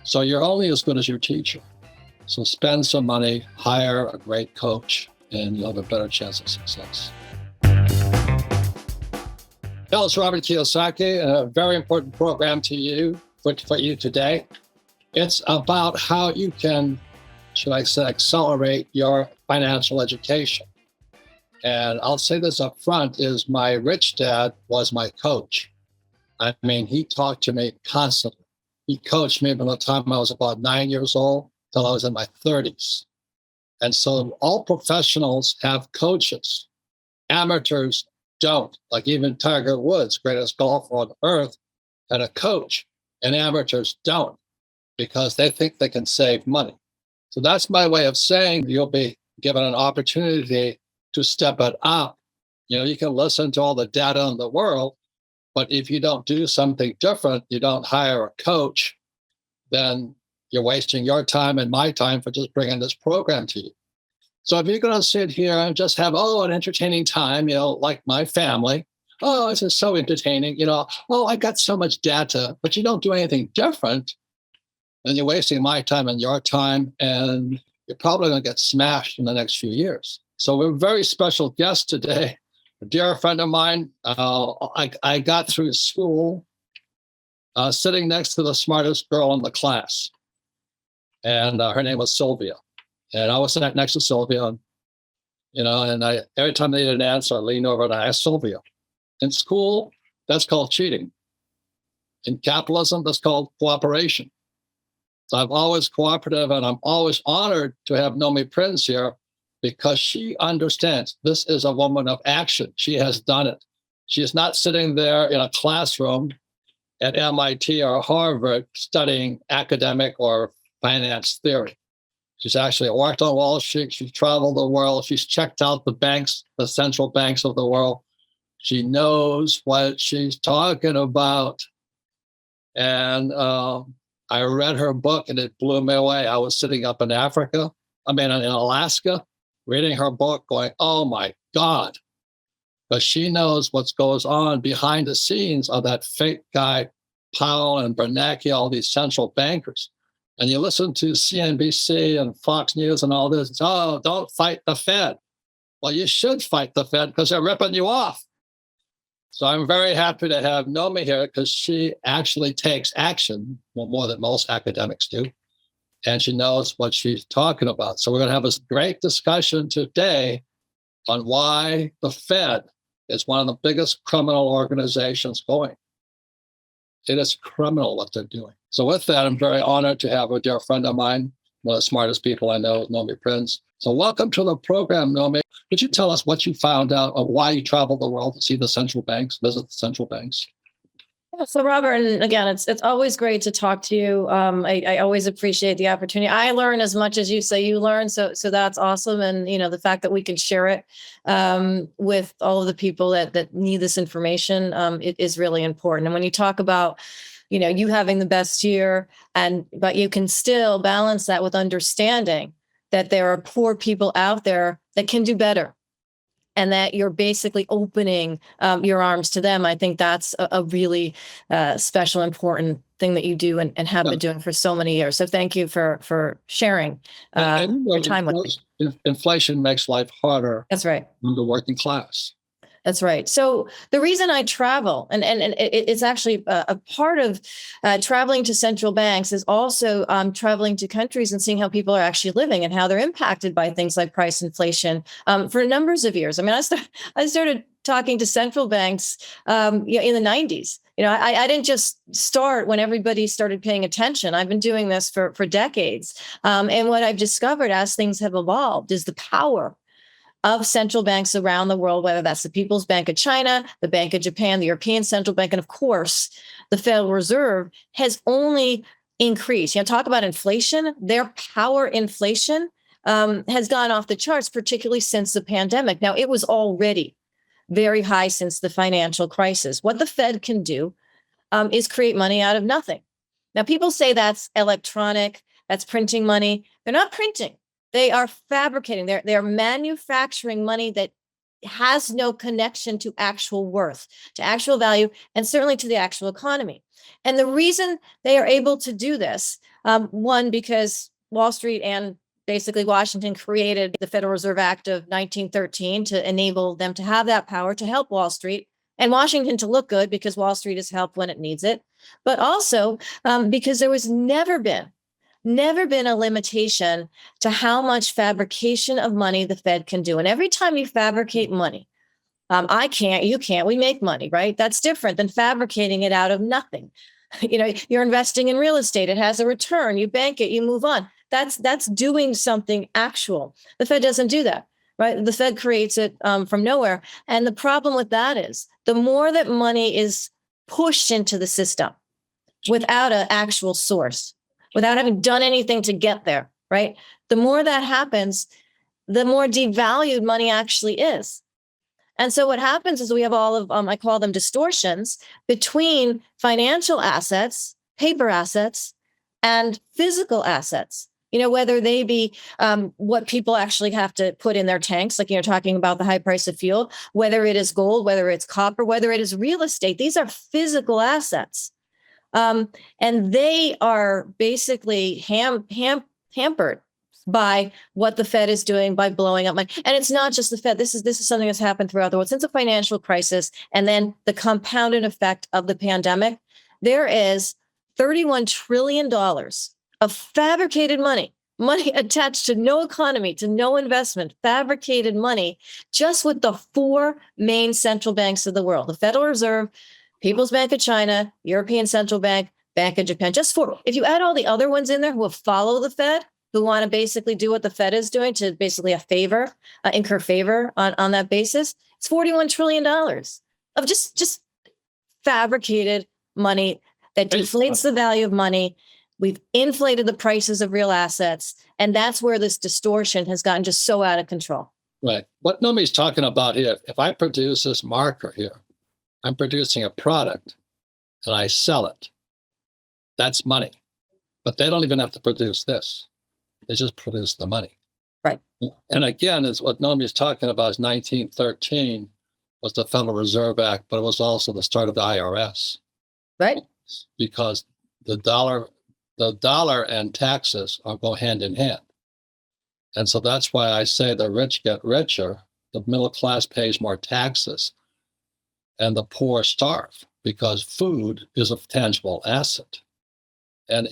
So you're only as good as your teacher. So spend some money, hire a great coach, and you'll have a better chance of success. Hello, it's Robert Kiyosaki, and a very important program to you for you today. It's about how you can, should I say, accelerate your financial education. And I'll say this up front is my rich dad was my coach. I mean, he talked to me constantly. He coached me from the time I was about 9 years old till I was in my 30s. And so all professionals have coaches. Amateurs don't. Like even Tiger Woods, greatest golfer on earth, had a coach, and amateurs don't because they think they can save money. So that's my way of saying you'll be given an opportunity to step it up. You know, you can listen to all the data in the world, but if you don't do something different, you don't hire a coach, then you're wasting your time and my time for just bringing this program to you. So if you're going to sit here and just have, an entertaining time, like my family, this is so entertaining, I got so much data, but you don't do anything different, then you're wasting my time and your time, and you're probably going to get smashed in the next few years. So we're a very special guest today, a dear friend of mine. I got through school sitting next to the smartest girl in the class, and her name was Sylvia. And I was sitting next to Sylvia, and every time they needed an answer, I leaned over and I asked Sylvia. In school, that's called cheating. In capitalism, that's called cooperation. So I'm always cooperative, and I'm always honored to have Nomi Prins here because she understands this is a woman of action. She has done it. She is not sitting there in a classroom at MIT or Harvard studying academic or finance theory. She's actually worked on Wall Street. She's traveled the world. She's checked out the banks, the central banks of the world. She knows what she's talking about. And I read her book and it blew me away. I was sitting up in in Alaska, reading her book going, oh my God. But she knows what goes on behind the scenes of that fake guy, Powell and Bernanke, all these central bankers. And you listen to CNBC and Fox News and all this, don't fight the Fed. Well, you should fight the Fed because they're ripping you off. So I'm very happy to have Nomi here because she actually takes action more than most academics do. And she knows what she's talking about. So we're going to have a great discussion today on why the Fed is one of the biggest criminal organizations going. It is criminal what they're doing. So with that, I'm very honored to have a dear friend of mine, one of the smartest people I know, Nomi Prins. So welcome to the program, Nomi. Could you tell us what you found out of why you traveled the world to see the central banks, visit the central banks? Yeah, so Robert, and again, it's always great to talk to you. I always appreciate the opportunity. I learn as much as you say you learn, so that's awesome. And the fact that we can share it with all of the people that need this information, it is really important. And when you talk about you having the best year, but you can still balance that with understanding that there are poor people out there that can do better, and that you're basically opening your arms to them. I think that's a really special, important thing that you do and have been doing for so many years. So thank you for sharing your time with me. Inflation makes life harder. That's right. On the working class. That's right. So the reason I travel, and it's actually a part of traveling to central banks, is also traveling to countries and seeing how people are actually living and how they're impacted by things like price inflation for numbers of years. I mean, I started talking to central banks in the 90s. I didn't just start when everybody started paying attention. I've been doing this for decades. And what I've discovered as things have evolved is the power of central banks around the world, whether that's the People's Bank of China, the Bank of Japan, the European Central Bank, and of course, the Federal Reserve has only increased. Talk about inflation. Their power inflation has gone off the charts, particularly since the pandemic. Now, it was already very high since the financial crisis. What the Fed can do is create money out of nothing. Now, people say that's electronic, that's printing money. They're not printing. They are fabricating. They're manufacturing money that has no connection to actual worth, to actual value, and certainly to the actual economy. And the reason they are able to do this, one, because Wall Street and basically Washington created the Federal Reserve Act of 1913 to enable them to have that power to help Wall Street and Washington to look good because Wall Street is helped when it needs it, but also because there was never been a limitation to how much fabrication of money the Fed can do. And every time you fabricate money, I can't, you can't, we make money, right? That's different than fabricating it out of nothing. You're investing in real estate. It has a return. You bank it, you move on. That's doing something actual. The Fed doesn't do that, right? The Fed creates it from nowhere. And the problem with that is the more that money is pushed into the system without an actual source, without having done anything to get there, right? The more that happens, the more devalued money actually is. And so what happens is we have all of, I call them distortions between financial assets, paper assets, and physical assets, whether they be what people actually have to put in their tanks, like, talking about the high price of fuel, whether it is gold, whether it's copper, whether it is real estate. These are physical assets. And they are basically hampered by what the Fed is doing by blowing up money. And it's not just the Fed. This is something that's happened throughout the world since the financial crisis and then the compounded effect of the pandemic. There is $31 trillion of fabricated money attached to no economy, to no investment, fabricated money, just with the four main central banks of the world: the Federal Reserve, People's Bank of China, European Central Bank, Bank of Japan. Just four. If you add all the other ones in there who will follow the Fed, who want to basically do what the Fed is doing to basically incur favor on that basis, it's $41 trillion of just fabricated money that deflates the value of money. We've inflated the prices of real assets, and that's where this distortion has gotten just so out of control. Right. What Nomi's talking about here, if I produce this marker here, I'm producing a product and I sell it. That's money. But they don't even have to produce this. They just produce the money. Right. And again, is what Nomi is talking about is 1913 was the Federal Reserve Act, but it was also the start of the IRS. Right. Because the dollar and taxes go hand in hand. And so that's why I say the rich get richer, the middle class pays more taxes, and the poor starve because food is a tangible asset. And,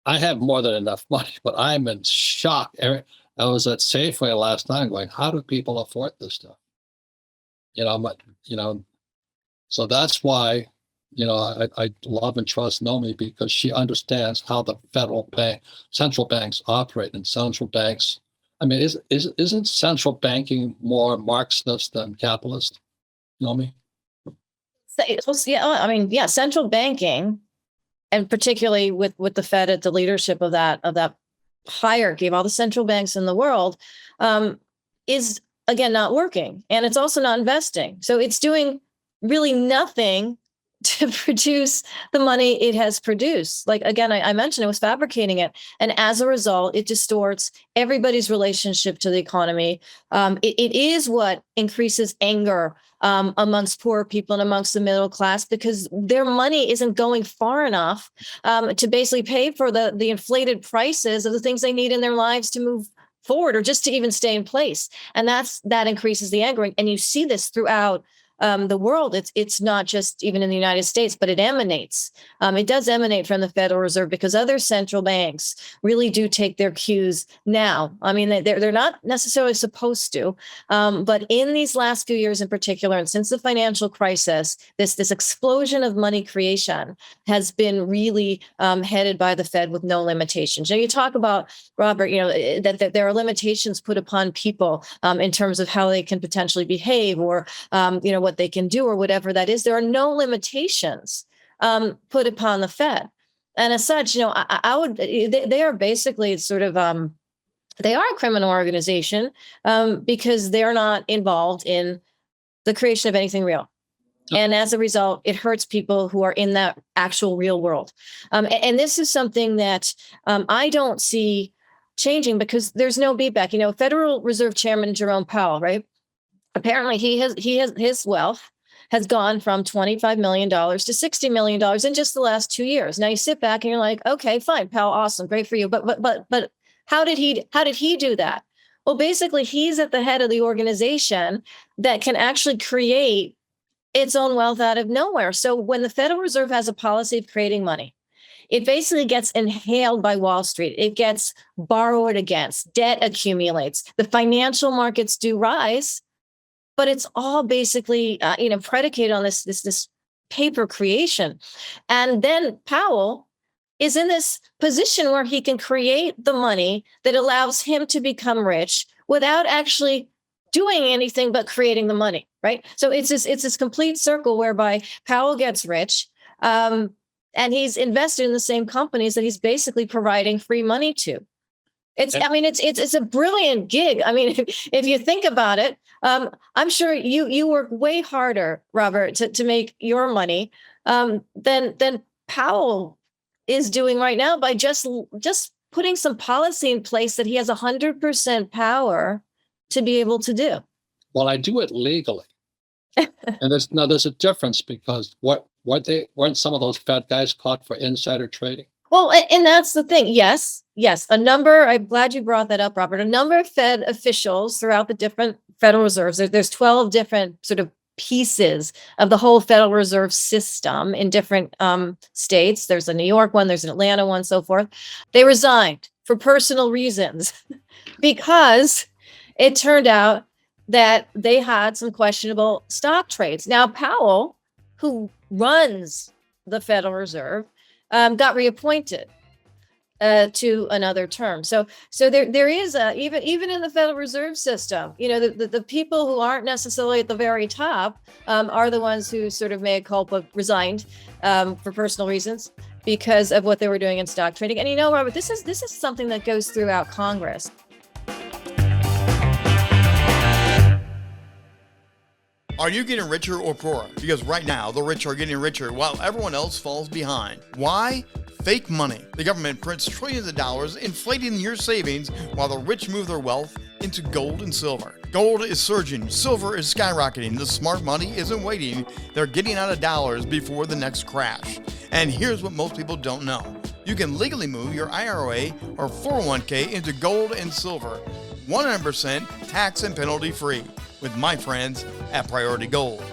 I have more than enough money, but I'm in shock. I was at Safeway last night going, how do people afford this stuff? So that's why, I love and trust Nomi because she understands how the central banks operate, and central banks. I mean, isn't central banking more Marxist than capitalist, Nomi? Yeah, central banking, and particularly with the Fed at the leadership of that hierarchy of all the central banks in the world, is again not working, and it's also not investing. So it's doing really nothing to produce the money it has produced. Like, again, I mentioned it was fabricating it. And as a result, it distorts everybody's relationship to the economy. It is what increases anger amongst poor people and amongst the middle class because their money isn't going far enough to basically pay for the inflated prices of the things they need in their lives to move forward or just to even stay in place. And that increases the anger. And you see this throughout the world. It's not just even in the United States, but it emanates. It does emanate from the Federal Reserve because other central banks really do take their cues now. I mean, they're not necessarily supposed to, but in these last few years in particular, and since the financial crisis, this explosion of money creation has been really headed by the Fed with no limitations. You talk about, Robert, that there are limitations put upon people in terms of how they can potentially behave or, what they can do or whatever that is. There are no limitations put upon the Fed. And as such, they are basically sort of, they are a criminal organization because they're not involved in the creation of anything real. And as a result, it hurts people who are in that actual real world. And this is something that I don't see changing because there's no beatback. Federal Reserve Chairman Jerome Powell, right? Apparently his wealth has gone from $25 million to $60 million in just the last 2 years. Now you sit back and you're like, okay, fine, pal, awesome, great for you. But how did he do that? Well, basically, he's at the head of the organization that can actually create its own wealth out of nowhere. So when the Federal Reserve has a policy of creating money, it basically gets inhaled by Wall Street. It gets borrowed against, debt accumulates. The financial markets do rise, but it's all basically, predicated on this paper creation. And then Powell is in this position where he can create the money that allows him to become rich without actually doing anything but creating the money, right? So it's this complete circle whereby Powell gets rich, and he's invested in the same companies that he's basically providing free money to. It's a brilliant gig. I mean, if you think about it, I'm sure you work way harder, Robert, to make your money than Powell is doing right now by just putting some policy in place that he has 100% power to be able to do. Well, I do it legally. And there's a difference, because weren't some of those Fed guys caught for insider trading? Well, and that's the thing. Yes. I'm glad you brought that up, Robert. A number of Fed officials throughout the different Federal Reserves, there's 12 different sort of pieces of the whole Federal Reserve system in different states. There's a New York one, there's an Atlanta one, so forth. They resigned for personal reasons because it turned out that they had some questionable stock trades. Now, Powell, who runs the Federal Reserve, got reappointed to another term. So there is even in the Federal Reserve System, the people who aren't necessarily at the very top are the ones who sort of mea culpa resigned for personal reasons because of what they were doing in stock trading. And Robert, this is something that goes throughout Congress. Are you getting richer or poorer? Because right now, the rich are getting richer while everyone else falls behind. Why? Fake money. The government prints trillions of dollars, inflating your savings while the rich move their wealth into gold and silver. Gold is surging, silver is skyrocketing, the smart money isn't waiting, they're getting out of dollars before the next crash. And here's what most people don't know. You can legally move your IRA or 401k into gold and silver, 100% tax and penalty free, with my friends at Priority Gold.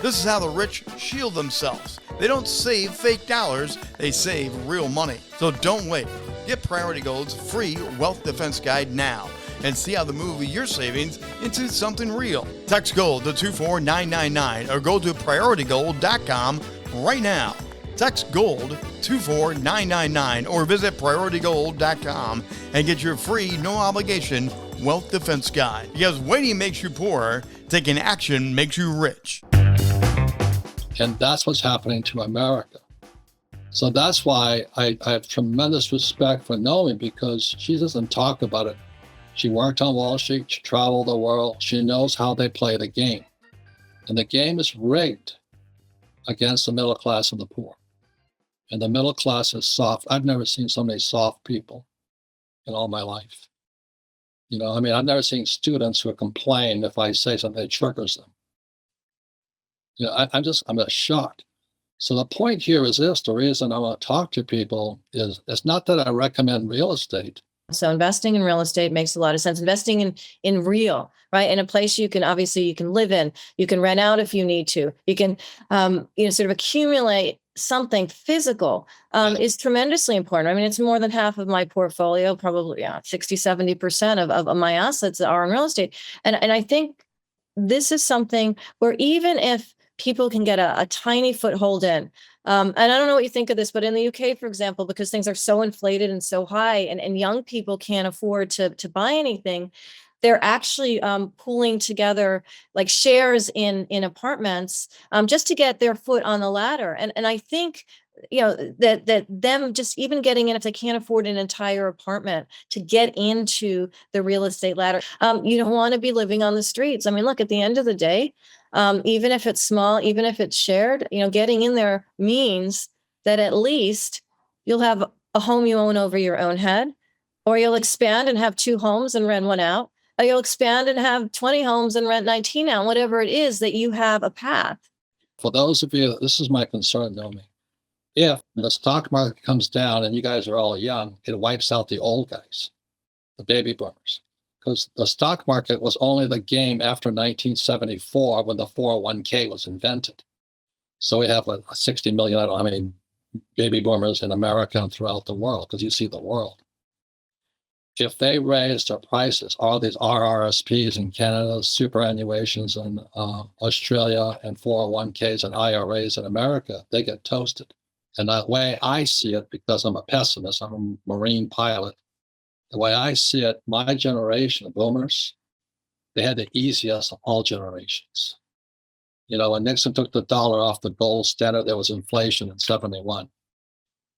This is how the rich shield themselves. They don't save fake dollars, they save real money. So don't wait. Get Priority Gold's free wealth defense guide now and see how to move your savings into something real. Text GOLD to 24999 or go to PriorityGold.com right now. Text GOLD 24999 or visit PriorityGold.com and get your free, no obligation wealth defense guide. Because waiting makes you poorer, taking action makes you rich. And that's what's happening to America. So that's why I have tremendous respect for Nomi, because she doesn't talk about it. She worked on Wall Street, she traveled the world, she knows how they play the game. And the game is rigged against the middle class and the poor. And the middle class is soft. I've never seen so many soft people in all my life. I've never seen students who complain if I say something that triggers them. I'm just shocked. So the point here is this: the reason I want to talk to people is it's not that I recommend real estate. So investing in real estate makes a lot of sense. Investing in real, right? In a place you can live in, you can rent out if you need to, you can, sort of accumulate something physical is tremendously important. I mean, it's more than half of my portfolio, probably 60, 70% of my assets are in real estate. And I think this is something where even if people can get a tiny foothold in, and I don't know what you think of this, but in the UK, for example, because things are so inflated and so high and young people can't afford to buy anything, they're actually pooling together like shares in apartments just to get their foot on the ladder. And I think, that them just even getting in, if they can't afford an entire apartment, to get into the real estate ladder. You don't want to be living on the streets. I mean, look, at the end of the day, even if it's small, even if it's shared, getting in there means that at least you'll have a home you own over your own head, or you'll expand and have two homes and rent one out. you'll expand and have 20 homes and rent 19 now, whatever it is that you have a path. For those of you, this is my concern, Nomi. If the stock market comes down and you guys are all young, it wipes out the old guys, the baby boomers. Because the stock market was only the game after 1974 when the 401k was invented. So we have a 60 million, I don't know how many baby boomers in America and throughout the world, because you see the world. If they raise their prices, all these RRSPs in Canada, superannuations in Australia, and 401ks and IRAs in America, they get toasted. And the way I see it, because I'm a pessimist, I'm a Marine pilot, the way I see it, my generation of boomers, they had the easiest of all generations. When Nixon took the dollar off the gold standard, there was inflation in 71.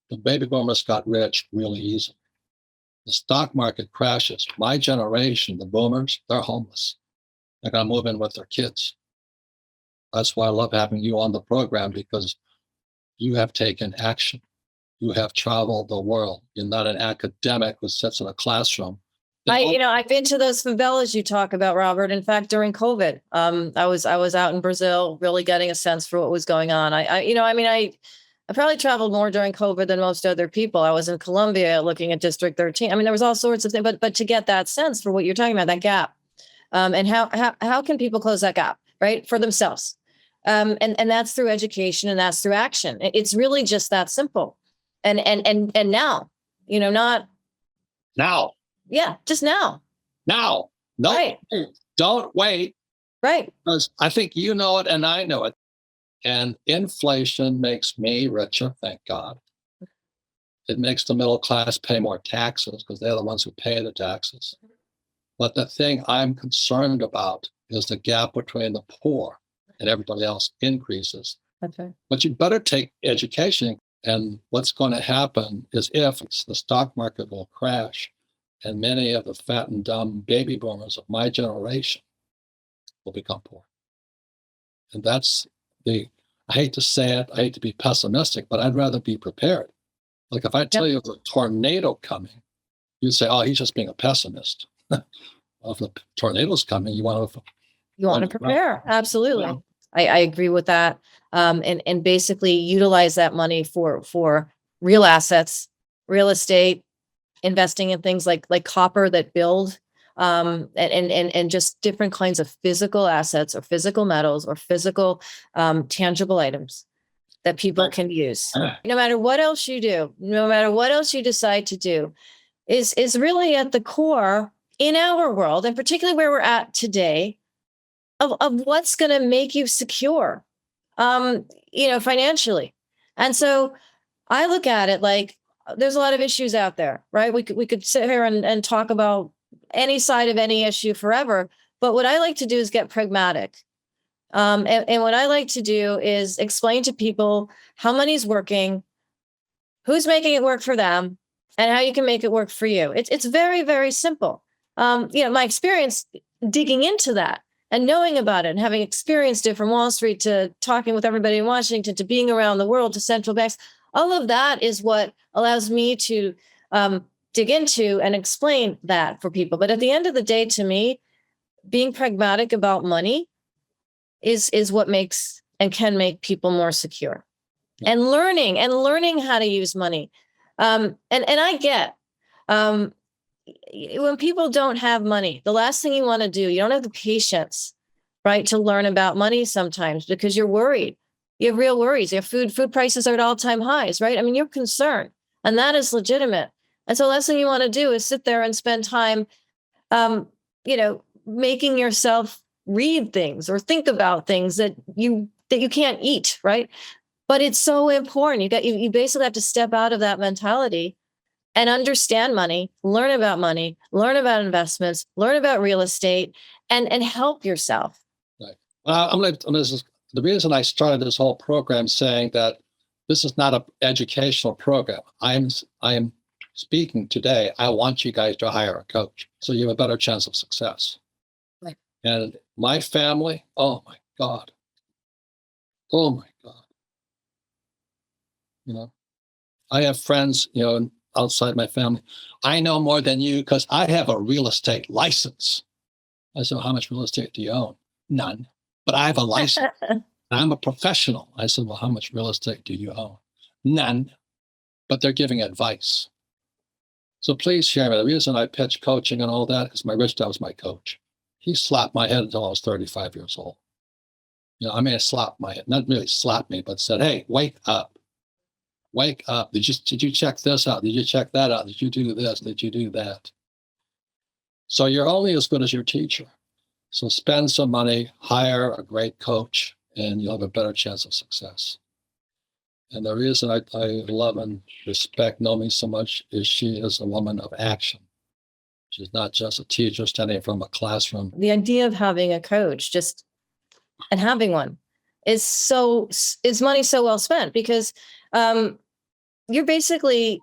The baby boomers got rich really easily. The stock market crashes. My generation, the boomers, they're homeless. They're going to move in with their kids. That's why I love having you on the program, because you have taken action. You have traveled the world. You're not an academic who sits in a classroom. I've been to those favelas you talk about, Robert. In fact, during COVID, I was out in Brazil, really getting a sense for what was going on. I probably traveled more during COVID than most other people. I was in Colombia looking at District 13. There was all sorts of things, but to get that sense for what you're talking about, that gap, and how can people close that gap, right, for themselves, and that's through education and that's through action. It's really just that simple, and now, not now. Yeah, just now. Now. No, right. Don't wait. Right. Because I think you know it and I know it. And inflation makes me richer, thank God. It makes the middle class pay more taxes because they're the ones who pay the taxes. But the thing I'm concerned about is the gap between the poor and everybody else increases. Okay. But you better take education. And what's going to happen is if the stock market will crash, and many of the fat and dumb baby boomers of my generation will become poor. And that's I hate to say it, I hate to be pessimistic, but I'd rather be prepared. Like if I tell you there's a tornado coming, you'd say, oh, he's just being a pessimist. If the tornado's coming, you want to prepare. Absolutely. Yeah. I agree with that. And basically utilize that money for real assets, real estate, investing in things like copper that build, and just different kinds of physical assets or physical metals or physical tangible items that people can use. No matter what else you do, no matter what else you decide to do, is really at the core in our world, and particularly where we're at today, of what's going to make you secure, financially. And so I look at it like, there's a lot of issues out there, right? We could sit here and talk about any side of any issue forever. But what I like to do is get pragmatic. And what I like to do is explain to people how money's working, who's making it work for them, and how you can make it work for you. It's very, very simple. My experience digging into that and knowing about it and having experienced it from Wall Street to talking with everybody in Washington to being around the world to central banks, all of that is what allows me to dig into and explain that for people. But at the end of the day, to me, being pragmatic about money is what makes and can make people more secure. Yeah. And learning how to use money. And I get when people don't have money, the last thing you want to do, you don't have the patience, right, to learn about money sometimes because you're worried. You have real worries. Your food prices are at all-time highs, right? You're concerned, and that is legitimate. And so the last thing you want to do is sit there and spend time, making yourself read things or think about things that you can't eat, right? But it's so important. You basically have to step out of that mentality and understand money, learn about investments, learn about real estate, and help yourself. Right. The reason I started this whole program saying that this is not an educational program. I am speaking today. I want you guys to hire a coach so you have a better chance of success. Right. And my family, oh my God. I have friends, outside my family. I know more than you because I have a real estate license. I said, well, how much real estate do you own? None. But I have a license. I'm a professional. I said, well, how much real estate do you own? None. But they're giving advice. So please share me. The reason I pitch coaching and all that is my rich dad was my coach. He slapped my head until I was 35 years old. I mean, slapped my head, not really slapped me, but said, hey, wake up. Wake up. Did you check this out? Did you check that out? Did you do this? Did you do that? So you're only as good as your teacher. So spend some money, hire a great coach, and you'll have a better chance of success. And the reason I love and respect Nomi so much is she is a woman of action. She's not just a teacher standing in front of a classroom. The idea of having a coach and having one is money so well spent, because you're basically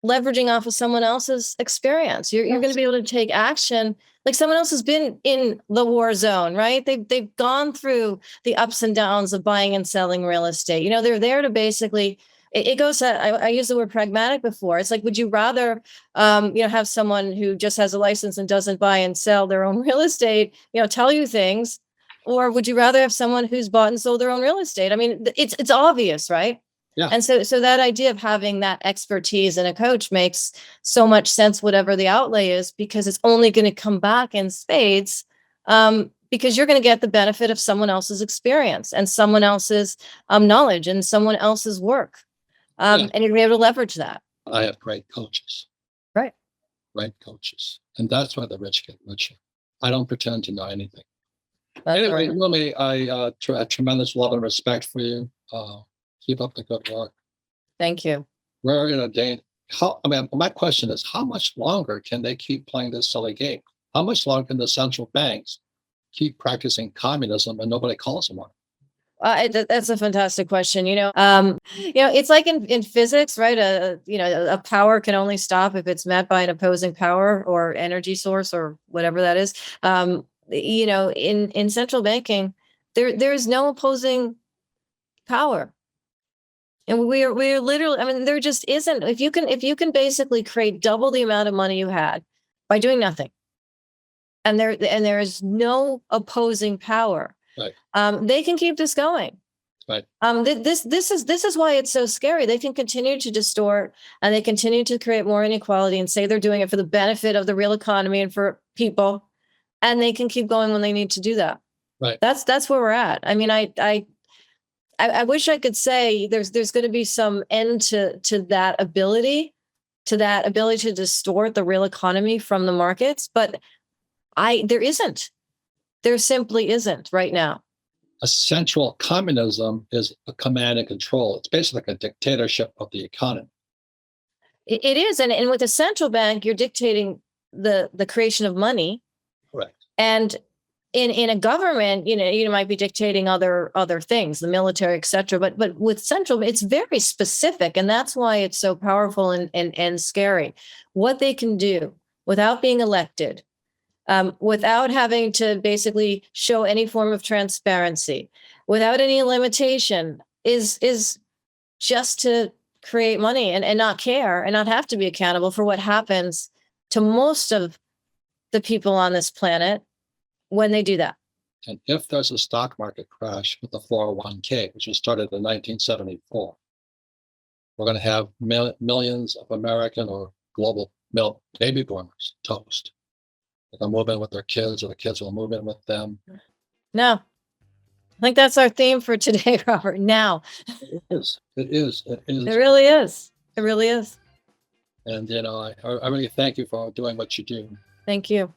leveraging off of someone else's experience. You're going to be able to take action. Like someone else has been in the war zone, right? They've gone through the ups and downs of buying and selling real estate. They're there to basically, it goes, I used the word pragmatic before. It's like, would you rather, have someone who just has a license and doesn't buy and sell their own real estate, tell you things, or would you rather have someone who's bought and sold their own real estate? I mean, it's obvious, right? Yeah. And so that idea of having that expertise in a coach makes so much sense, whatever the outlay is, because it's only going to come back in spades, because you're going to get the benefit of someone else's experience and someone else's knowledge and someone else's work. And you're going to be able to leverage that. I have great coaches. Right. Great coaches. And that's why the rich get richer. I don't pretend to know anything. That's Anyway, right. Nomi, I have tremendous love and respect for you. Keep up the good work. Thank you. We're in a day. My question is, how much longer can they keep playing this silly game? How much longer can the central banks keep practicing communism and nobody calls them on it? That's a fantastic question. It's like in physics, right? A power can only stop if it's met by an opposing power or energy source or whatever that is. In central banking, there is no opposing power. And we're literally, I mean, there just isn't. If you can basically create double the amount of money you had by doing nothing, and there is no opposing power, right. They can keep this going. Right. This is why it's so scary. They can continue to distort, and they continue to create more inequality and say they're doing it for the benefit of the real economy and for people, and they can keep going when they need to do that. Right. That's where we're at. I mean, I wish I could say there's going to be some end to that ability to distort the real economy from the markets, but there isn't. There simply isn't right now. A central communism is a command and control. It's basically like a dictatorship of the economy. It is, and with a central bank, you're dictating the creation of money. Correct. And in a government, you might be dictating other things, the military, et cetera. But with central, it's very specific. And that's why it's so powerful and scary. What they can do without being elected, without having to basically show any form of transparency, without any limitation, is just to create money and not care and not have to be accountable for what happens to most of the people on this planet when they do that. And if there's a stock market crash with the 401k, which was started in 1974, we're going to have millions of American or global baby boomers toast. They're going to move in with their kids, or the kids will move in with them. No. I think that's our theme for today, Robert. Now. It is. It is. It really is. It really is. And, I really thank you for doing what you do. Thank you.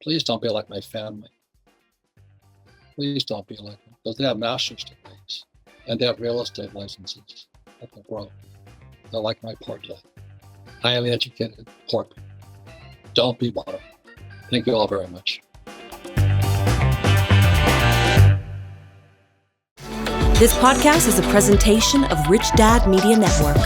Please don't be like my family. Please don't be like them, because they have master's degrees and they have real estate licenses. They're broke. They're like my poor dad. Highly educated, poor people. Don't be one of them. Thank you all very much. This podcast is a presentation of Rich Dad Media Network.